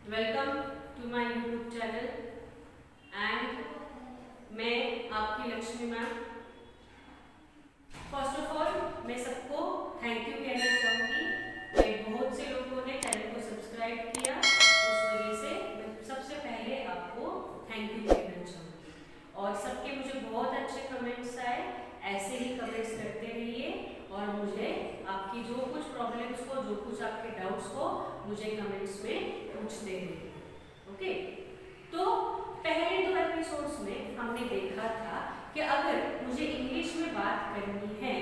Welcome to my YouTube channel and मैं आपकी Lakshmi ma'am. First of all मैं सबको थैंक यू कहना चाहूँगी कि बहुत से लोगों ने चैनल को सब्सक्राइब किया, उस वजह से मैं सबसे पहले आपको थैंक यू कहना चाहूँगी। और सबके मुझे बहुत अच्छे कमेंट्स आए, ऐसे ही कमेंट्स करते रहिए और मुझे आपकी जो कुछ प्रॉब्लम्स हो, जो कुछ आपके डाउट्स हो, मुझे कमेंट्स में पूछते रहिए। ओके, तो पहले 2 एपिसोड्स में हमने देखा था कि अगर मुझे इंग्लिश में बात करनी है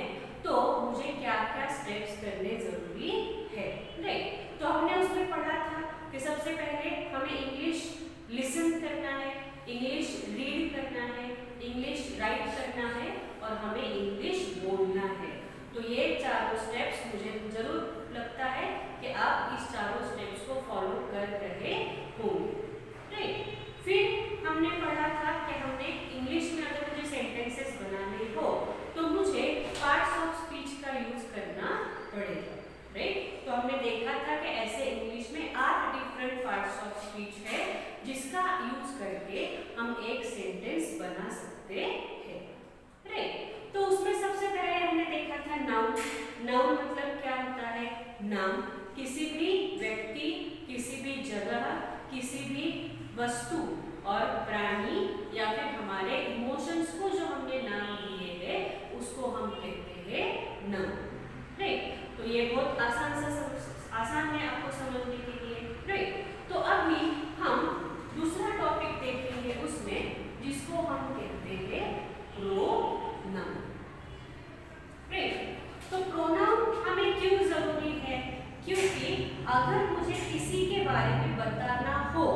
तो मुझे क्या क्या स्टेप्स करने जरूरी है, राइट। तो हमने उसमें पढ़ा था कि सबसे पहले हमें इंग्लिश लिसन करना है, इंग्लिश रीड करना है, इंग्लिश राइट करना है और हमें इंग्लिश बोलना है। तो ये चारों स्टेप्स मुझे जरूर लगता है कि आप इस चारों स्टेप्स को फॉलो कर रहे होंगे, राइट। फिर हमने पढ़ा था कि हमने इंग्लिश में अगर मुझे सेंटेंसेस बनाने हो तो मुझे पार्ट्स ऑफ स्पीच का यूज करना पड़ेगा, राइट। तो हमने देखा था कि ऐसे इंग्लिश में 8 डिफरेंट पार्ट्स ऑफ स्पीच है जिसका यूज करके हम एक सेंटेंस बना सकते हैं, राइट। तो उसमें सबसे पहले हमने देखा था नाउन। नाउन मतलब क्या होता है? नाम किसी भी व्यक्ति, किसी भी जगह, किसी भी वस्तु और प्राणी या फिर हमारे इमोशंस को जो हमने नाम दिए हैं उसको हम कहते हैं नाउन, राइट। तो ये बहुत आसान है आपको समझने के लिए, राइट। तो अभी हम दूसरा टॉपिक देखेंगे उसमें, जिसको हम कहते हैं प्रोनाउन, राइट। तो प्रोनाउन हमें क्यों जरूरी है? क्योंकि अगर मुझे किसी के बारे में बताना हो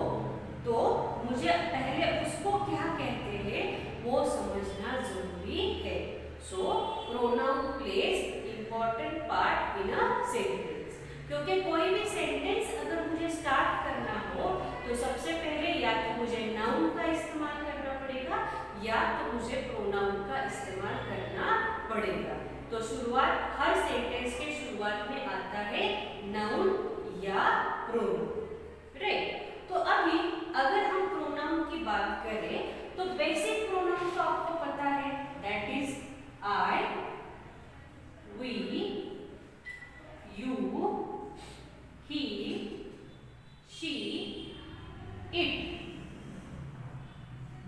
तो मुझे पहले उसको क्या कहते हैं वो समझना जरूरी है। So pronoun plays important part in a sentence. क्योंकि कोई भी सेंटेंस अगर मुझे स्टार्ट करना हो तो सबसे पहले या तो मुझे नाउन का इस्तेमाल करना पड़ेगा या तो मुझे प्रोनाउन का इस्तेमाल करना पड़ेगा। तो शुरुआत, हर सेंटेंस के शुरुआत में आता है नाउन या प्रोनाउन, राइट। तो अभी अगर हम प्रोनाउन की बात करें तो बेसिक प्रोनाउन तो आपको पता है, that is I, we, you, he, she, it,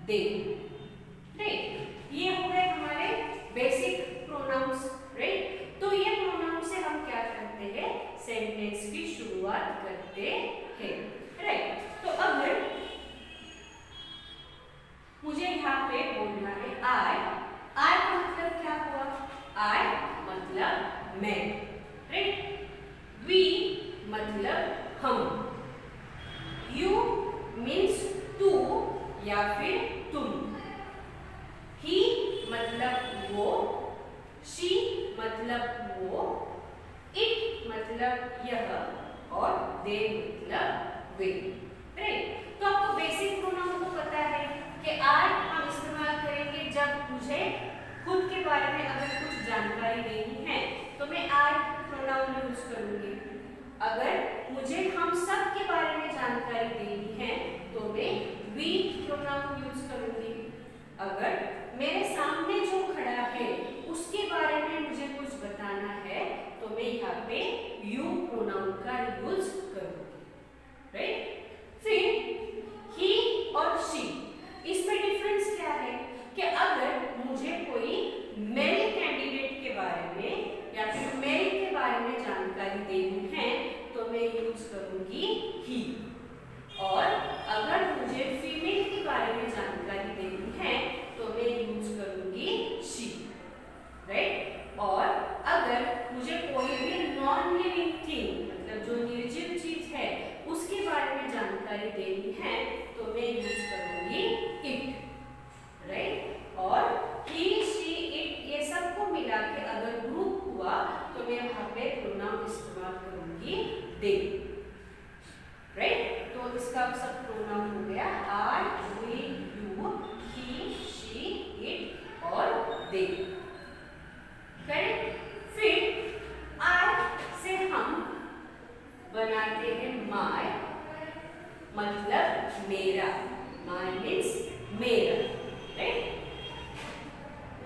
they, right. ये हो गए हमारे बेसिक प्रोनाउंस, राइट। तो ये प्रोनाउन से हम क्या करते हैं? सेंटेंस की शुरुआत करते हैं, राइट। तो अगर मुझे यहाँ पे बोलना है आई, आई का मतलब क्या हुआ? आई मतलब मैं, राइट। वी मतलब हम, यू मीन्स तू या फिर तुम, ही मतलब वो, शी मतलब वो, इट मतलब यह और दे मतलब वे, राइट। तो आपको बेसिक प्रोनाउन को पता है कि आज हम इस्तेमाल करेंगे जब मुझे खुद के बारे में अगर कुछ जानकारी देनी है तो मैं आई प्रोनाउन यूज करूंगी। अगर मुझे हम सब के बारे में जानकारी देनी है तो मैं वी प्रोनाउन यूज करूंगी। अगर मेरे सामने जो खड़ा है उसके बारे में मुझे कुछ बताना है तो मैं यहाँ पे यू प्रोनाउन का यूज करूंगी, राइट। फिर ही और शी, इसमें डिफरेंस क्या है कि अगर मुझे कोई मेल कैंडिडेट के बारे में या फिर मेल के बारे में जानकारी देनी है तो मैं यूज करूंगी ही, और अगर मुझे फीमेल के बारे में जानकारी देनी है तो मैं यूज करूंगी शी, राइट। और अगर मुझे कोई भी नॉन लिविंग थिंग मतलब जो निर्जीव चीज है उसके बारे में जानकारी देनी है तो मैं यूज करूंगी इट, राइट। और ही, शी, इट ये सबको मिला के अगर ग्रुप हुआ तो मैं यहाँ पे प्रोनाउन इस्तेमाल करूंगी दे, राइट। तो इसका सब प्रोनाउन हो गया I, we, you, he, she, it और दे, करेक्ट। फिर आई से हम बनाते हैं माय, मतलब मेरा, माय मीन्स मेरा, राइट।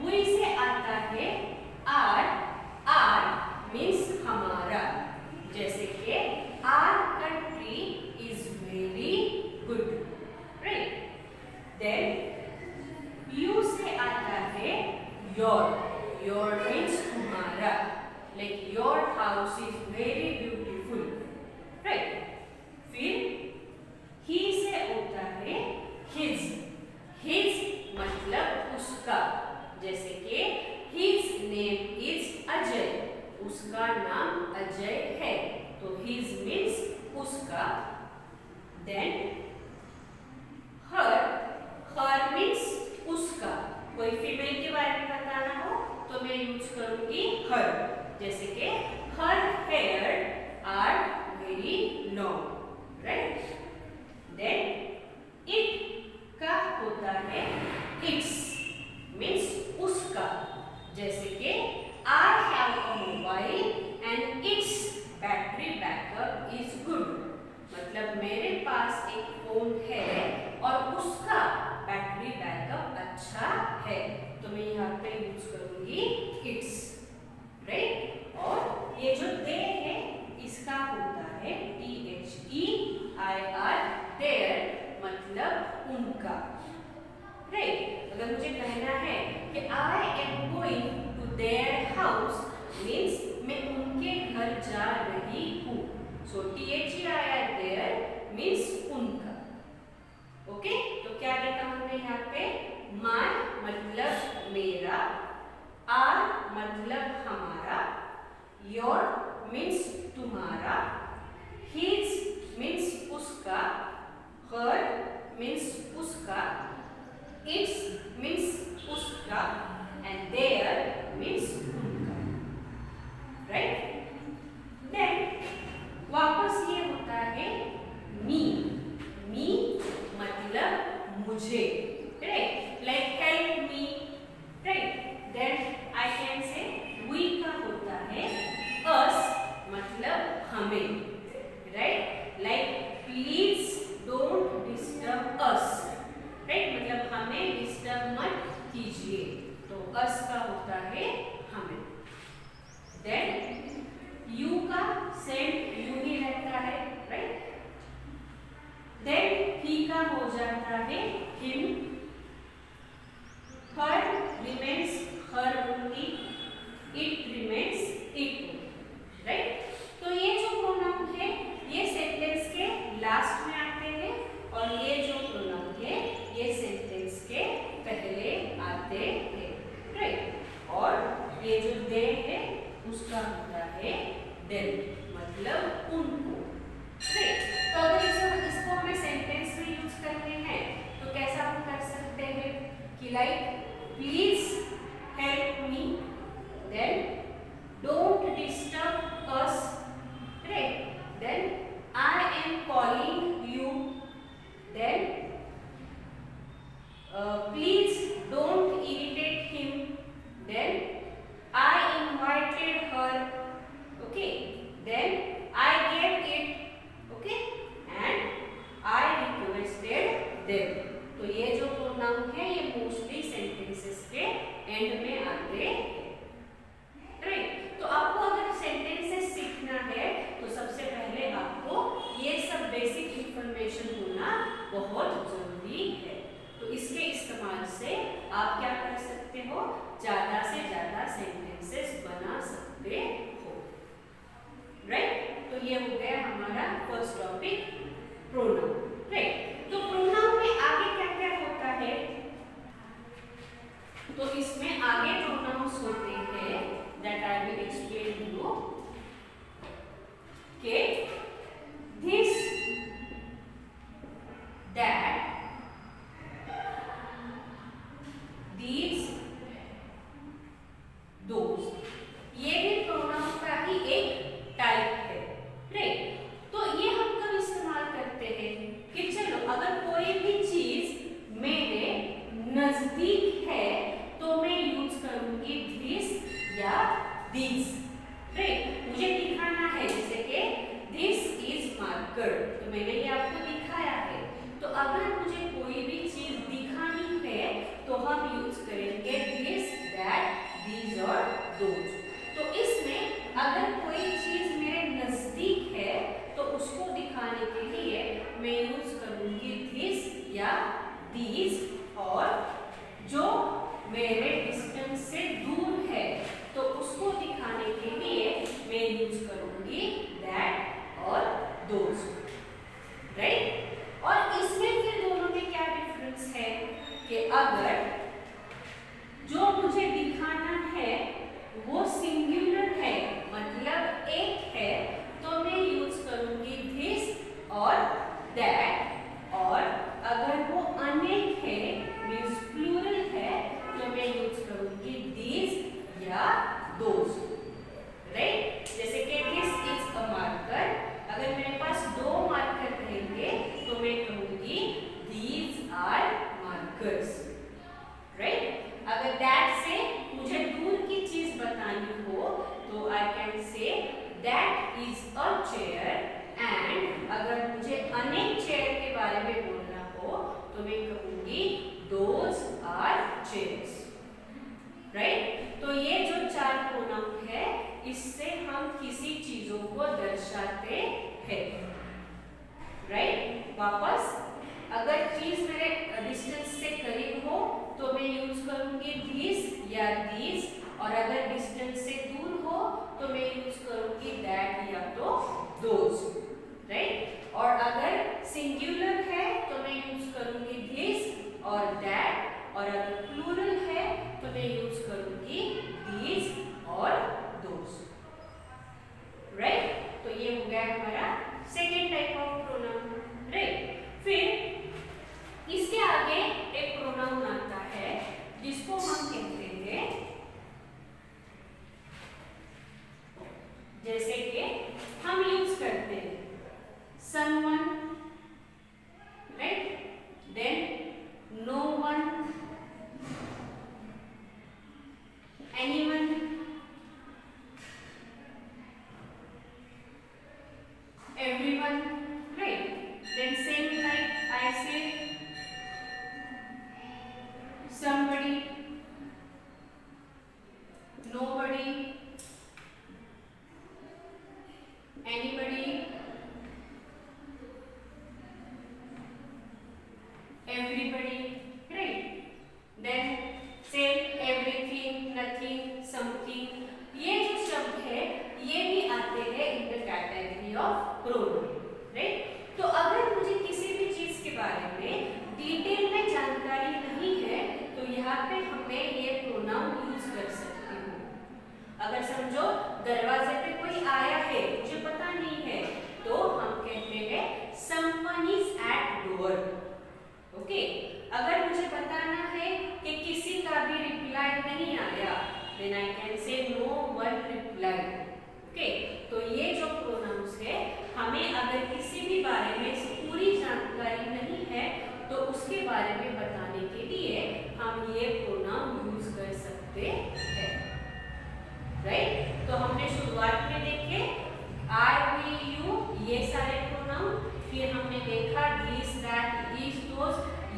वी से आता है आर, आर मीन्स हमारा, जैसे कि our country is very good, right. Then you से आता है योर, योर मीन्स तुम्हारा, like your house is very beautiful, right. फिर ही से होता है हिज, हिज मतलब उसका, जैसे कि हिज नेम इज अजय, उसका नाम अजय है, तो हिज मीन्स उसका। देन हर, हर मीन्स उसका, कोई फीमेल के बारे में बताना हो तो मैं यूज करूंगी हर, जैसे कि her hair are very long, right. Then it का होता है इट्स मीन्स उसका, जैसे कि I have a mobile and its battery backup is good, मतलब मेरे पास एक फोन है और उसका बैटरी बैकअप अच्छा है, तो मैं यहाँ पे यूज करूंगी इट्स, राइट। और ये जो दे है इसका होता है THEIR, देयर मतलब उनका, राइट। अगर मुझे कहना है कि I am going to their house means मैं उनके घर जा रही हूँ, सो THEIR देयर मीन्स उनका, ओके। तो क्या देखा हमने यहाँ पे, माय मतलब मेरा, आर मतलब हमारा, योर मीन्स तुम्हारा, हिज मीन्स उसका, हर मीन्स उसका, इट्स मीन्स उसका, एंड देयर मीन्स उनका, राइट। देन वापस ये होता है मी, मी मतलब मुझे, right, like help me, right. Then I can say we का होता है अस मतलब हमें, right, like please don't disturb us, right, मतलब हमें डिस्टर्ब मत कीजिए, तो अस का होता है हमें। देन यू का सेम यू ही रहता है, राइट। देन ही का हो जाता है him, her remains her only, it remains it, right. तो ये जो प्रोनाउन है ये सेंटेंस के लास्ट में आते हैं और ये जो प्रोनाउन है ये सेंटेंस के पहले आते हैं, राइट। और ये जो दे है उसका होता है देम मतलब उनको, राइट। तो अगर इसको हमें सेंटेंस में यूज करते हैं तो कैसा हम कर सकते हैं कि like please help me, then don't disturb us, right. Then I am calling you, then please don't irritate him, then I invited her, okay, then I gave it, okay, and I requested them. तो ये जो pronoun है ये mostly sentences के and में आते हैं, right. तो आपको अगर सेंटेंसेस सीखना है तो सबसे पहले आपको ये सब बेसिक इंफॉर्मेशन होना बहुत जरूरी है, तो इसके इस्तेमाल से आप क्या कर सकते हो, ज्यादा से ज्यादा सेंटेंसेस बना सकते हो, राइट। तो ये हो गया हमारा फर्स्ट टॉपिक प्रोनाउन, राइट। तो प्रोनाउन में आगे क्या क्या होता है, तो इसमें आगे प्रोनाउंस होते हैं that I will explain you, के दिस, दैट, these, those, ये भी प्रोनाउन का ही एक टाइप है, राइट। तो ये हम कब इस्तेमाल करते हैं कि चलो इज अ चेयर एंड अगर मुझे अनेक चेयर के बारे में बोलना हो तो मैं कहूंगी दोज आर चेयर्स, राइट। तो ये जो 4 प्रोनाउन है इससे हम किसी चीजों को दर्शाते हैं, राइट। वापस अगर चीज मेरे डिस्टेंस से करीब हो तो मैं यूज करूंगी दिस या दीज, और अगर डिस्टेंस से दूर हो तो मैं यूज करूंगी दैट या तो दोज, राइट। और अगर सिंगुलर है तो मैं यूज करूंगी दिस और दैट, और अगर प्लूरल है तो मैं यूज करूंगी दीज और दोज, राइट। तो ये हो गया हमारा second type of pronoun, right. फिर इसके आगे एक प्रोनाउन आता है जिसको हम कहते हैं, जैसे कि हम यूज करते हैं someone, right, then no one, anyone, everyone, right, then same like I say somebody, nobody, anybody, everybody, right, then same everything, nothing, something। ये जो शब्द है ये भी आते हैं in the category of pronoun, right. तो अगर मुझे किसी भी चीज के बारे में डिटेल में जानकारी नहीं है तो यहाँ पे हमें ये प्रोनाउन यूज कर सकती हूँ। अगर समझो दरवाजे पे कोई आया है, मुझे पता नहीं है, तो हम कहते हैं someone is at door, okay. अगर मुझे बताना है कि किसी का भी रिप्लाई नहीं आया, then I can say no one replied, okay. तो ये जो प्रोनाउंस है हमें अगर किसी भी बारे में पूरी जानकारी नहीं है तो उसके बारे में बताने के लिए हम ये प्रोनाउन यूज कर सकते हैं, राइट। तो हमने शुरुआत में देखे I, we, you ये सारे प्रोनाउन, फिर हमने देखा दिस, दैट, ईच, दोज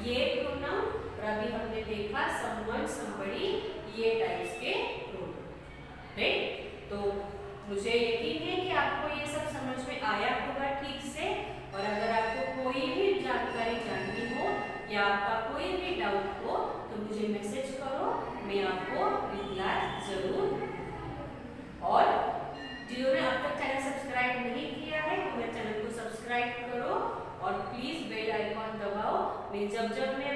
ये प्रोनाउन, और अभी हमने देखा someone, somebody ये टाइप्स के प्रोनाउन, राइट। तो मुझे यकीन है कि आपको ये सब समझ में आया होगा ठीक से, और अगर आपको कोई भी जानकारी जाननी हो या आपका कोई भी डाउट हो तो मुझे मैसेज करो, मैं आपको रिप्लाई जरूर। और जिन्होंने अब तक चैनल सब्सक्राइब नहीं किया है तो मेरे चैनल को सब्सक्राइब करो और प्लीज बेल आइकॉन दबाओ। मैं जब मैं